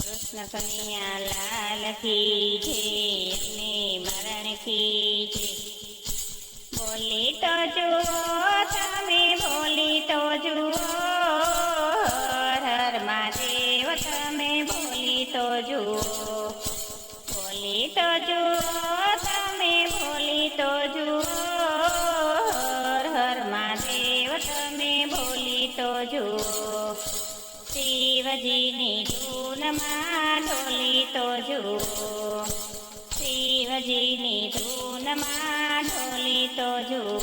કૃષ્ણ કનૈયા લાલ કી જય અને મરણ કી જય. બોલી તો જુઓ તમે બોલી તો જુઓ હર મહાદેવ તમે બોલી તો જુઓ. બોલી તો જુઓ તમે બોલી તો જુઓ હર મહાદેવ તમે બોલી તો જુઓ. શિવજીની ધૂનમાં ઢોલી તો જુઓ. શિવજીની ધૂનમાં ઢોલી તો જુઓ.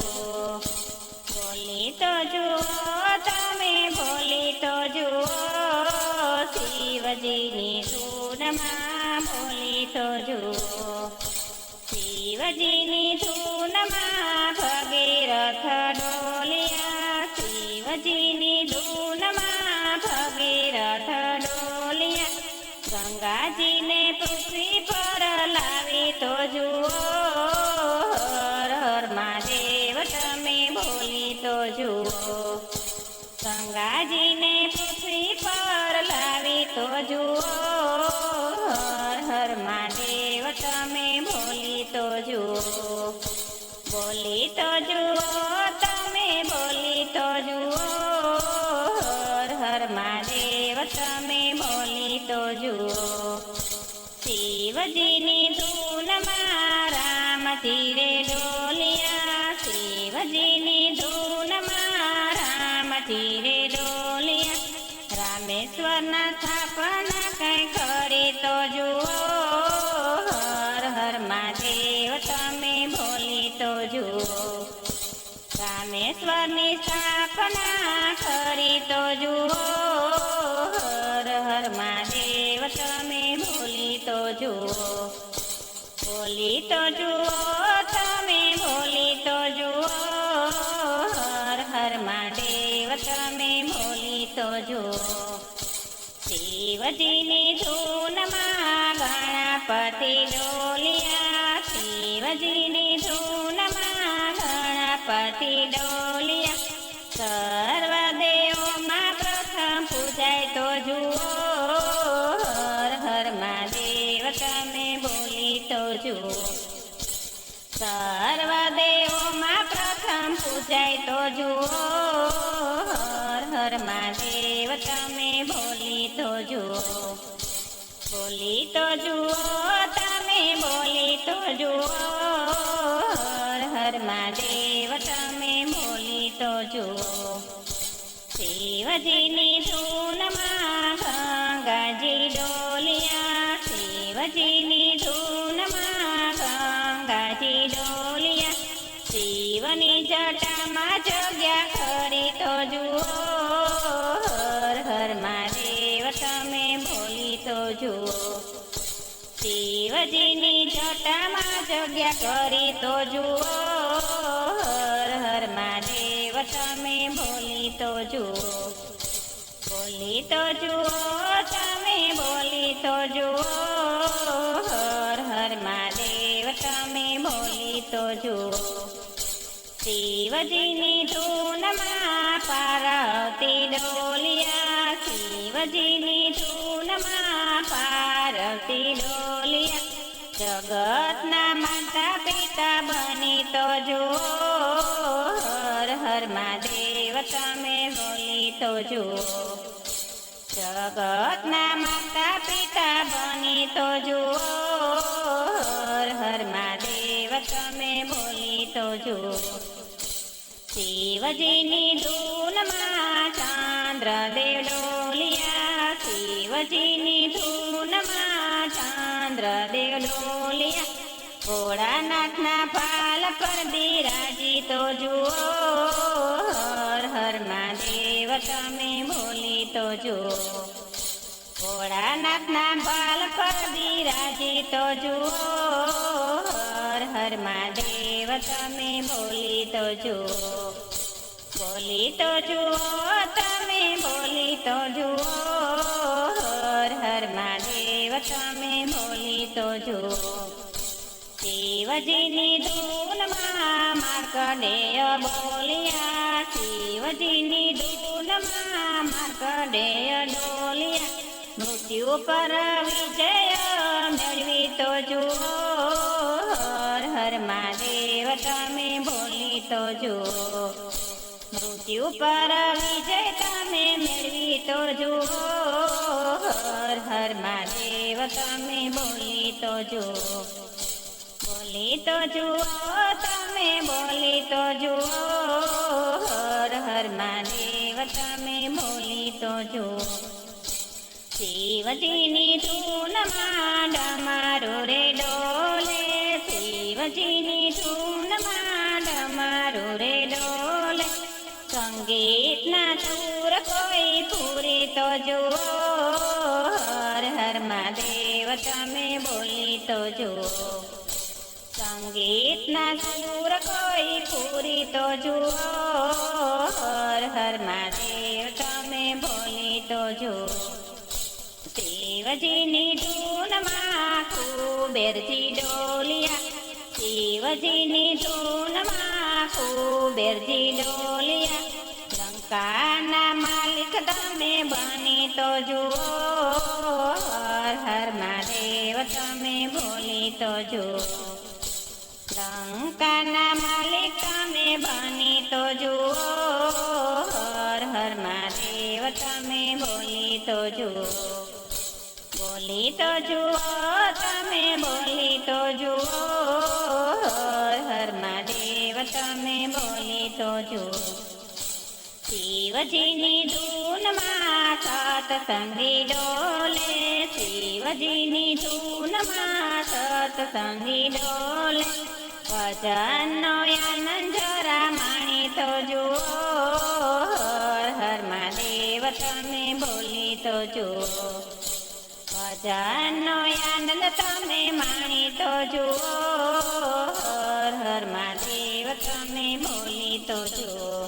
બોલી તો જુઓ તમે બોલી તો જુઓ શિવજીની ધૂનમાં બોલી તો જુઓ. શિવજીની ધૂનમાં ભગીરથ ડોલિયા. શિવજીની ધૂનમાં ભગીરથ ડોલિયા. ગંગાજીને પૃથ્વી પર લાવી તો જુઓ હર હર મહાદેવ તમે બોલી તો જુઓ. ગંગાજીને પૃથ્વી પર લાવી તો જુઓ હર હર મહાદેવ તમે બોલી તો જુઓ. બોલી તો જુઓ તમે બોલી તો જુઓ હર હર મહાદેવ તમે બોલી તો જુઓ. શિવજીની ધૂનમાં રામજી રે ડોલિયા. શિવજીની ધૂનમાં રામજી રે ડોલિયા. રામેશ્વરના સ્થાપના કઈ કરી તો જુઓ હર હર મહાદેવ તમે બોલી તો જુઓ. રામેશ્વરની સ્થાપના કરી તો જુઓ હર હર મહાદેવ તમે બોલી તો જુઓ. બોલી તો જુઓ તમે બોલી તો જુઓ હર હર મહાદેવ તમે બોલી તો જુઓ. શિવજીની ધૂનમાં ગણપતિ ડોલિયા. શિવજીની ધૂનમાં ગણપતિ ડોલિયા. સર્વ દેવોમાં પ્રથમ પૂજાય તો જુઓ હર હર મહાદેવ તમે બોલી તો જુઓ. સર્વ દેવોમાં પ્રથમ પૂજાય તો જુઓ હર હર મહાદેવ તમે બોલી તો જુઓ. બોલી તો જુઓ તમે બોલી તો જુઓ હર હર મહાદેવ તમે બોલી તો જુઓ. શિવજીની ધૂનમાં ગંગાજી ડોલિયા. શિવજીની ધૂનમાં ગંગાજી ડોલિયા. શિવની જટામાં જગ્યા કરી તો જુઓ હર હર મહાદેવ તમે બોલી તો જુઓ. શિવજીની જટામાં જગ્યા કરી તો જુઓ હર હર મહાદેવ તમે બોલી તો જુઓ. બોલી તો જુઓ તમે બોલી તો જુઓ હર હર મહાદેવ તમે બોલી તો જુઓ. શિવજીની ધૂનમાં પાર્વતી ડોલિયા. શિવજીની ધૂનમાં પાર્વતી ડોલિયા. જગતના માતા પિતા બની તો જુઓ હર હર મહાદેવ તમે બોલી તો જુઓ. જગતના માતા પિતા બની તો જુઓ હર હર મહાદેવ તમે બોલી તો જુઓ. શિવજીની ધૂનમાં ચંદ્રદેવ ડોલિયા. શિવજીની ધૂનમાં ચંદ્રદેવ ડોલિયા. ભોળાનાથના પાલ પર બિરાજી તો જુઓ હર હર મહાદેવ તમે બોલી તો જુઓ. ભોળાનાથના પાલ પર બિરાજી તો જુઓ હર હર મહાદેવ તમે બોલી તો જુઓ. બોલી તો જુઓ તમે બોલી તો જુઓ હર હર મહાદેવ તમે બોલી તો જુઓ. શિવજીની ધૂનમાં માર્કંડેય બોલિયા. શિવજીની ધૂનમાં માર્કંડેય ડોલિયા. મૃત મૃત્યુ પર વિજય મેળવી તો જુઓ હર હર મહાદેવ તમે બોલી તો જુઓ મૃત્યુ પર વિજય તમે મેળવી તો જુઓ હર હર મહાદેવ તમે બોલી તો જુઓ બોલી તો જુઓ તમે બોલી તો જુઓ હર હર મહાદેવ તમે બોલી તો જુઓ શિવજીની ધૂનમાં ડમરો રે ડોલે શિવજીની ધૂનમાં ડમરો રે ડોલે સંગીતના સુર કોઈ પૂરી તો જુઓ હર હર મહાદેવ તમે બોલી તો જુઓ સંગીતના સુર કોઈ પૂરી તો જુઓ હર હર મહાદેવ તમે બોલી તો જુઓ શિવજીની ધૂનમાં કુબેરજી ડોલિયા શિવજીની ધૂનમાં કુબેરજી ડોલિયા લંકાના માલિક તમે બની તો જુઓ હર હર મહાદેવ તમે બોલી તો જુઓ લંકાના માલિક તમે બની તો જુઓ હર હર મહાદેવ તમે બોલી તો જુઓ બોલી તો જુઓ તમે બોલી તો જુઓ હર હર મહાદેવ તમે બોલી તો જુઓ શિવજીની ધૂનમાં સતસંગી ડોલે શિવજીની ધૂનમાં સતસંગી ડોલે ભજનનો આનંદ જરા માણી તો જુઓ હર હર મહાદેવ તમે બોલી તો જુઓ ભજનનો આનંદ તમે માણી તો જુઓ હર હર મહાદેવ તમે બોલી તો જુઓ